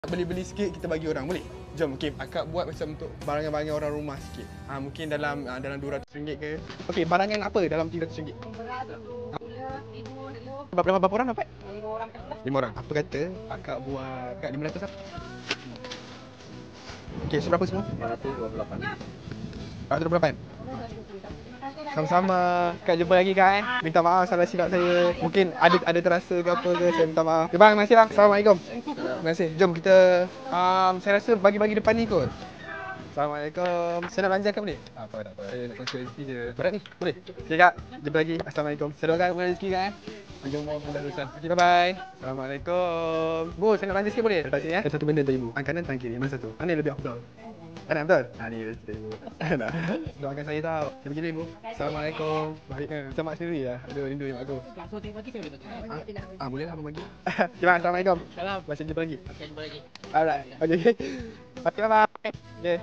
Beli-beli sikit kita bagi orang, boleh? Jom, okey, akak buat macam untuk barangan-barangan orang rumah sikit. Mungkin dalam RM200 ke. Okey, barangan apa dalam RM300? Berapa orang dapat? 5 orang. Apa kata akak buat kat 500 lah. Okey, so berapa semua? 428. 428. Sama-sama. Kak jumpa lagi Kak Minta maaf salah silap saya. Mungkin ada terasa ke apa ke, saya minta maaf. Okay, bang, terima kasih bang. Assalamualaikum. Terima kasih. Jom kita saya rasa bagi-bagi depan ni kot. Assalamualaikum. Saya nak belanjakan boleh? Tak apa. Saya nak transfer rezeki je. Berat ni? Boleh? Okay Kak, jumpa lagi. Assalamualaikum. Saya doakan kepada rezeki Kak. Jumpa mudah urusan. Okay, bye-bye. Assalamualaikum. Bu, saya nak belanja sikit boleh? Letak sini ya. Satu benda untuk ibu. Tangan kanan, tangan kiri. Mana satu? Mana yang lebih afdal? Kanan betul? Ni betul ibu. Doakan saya tau. Saya pergi dulu ibu. Assalamualaikum. Baik kan? Macam mak sendiri lah. Aduh, rindu mak aku. So, tengok bagi saya boleh? Boleh lah abang bagi. Okay bang, Assalamualaikum. Salam. Masih jumpa lagi. Okay, jumpa lagi. Alright. Okay. Okay bye-bye. Okay.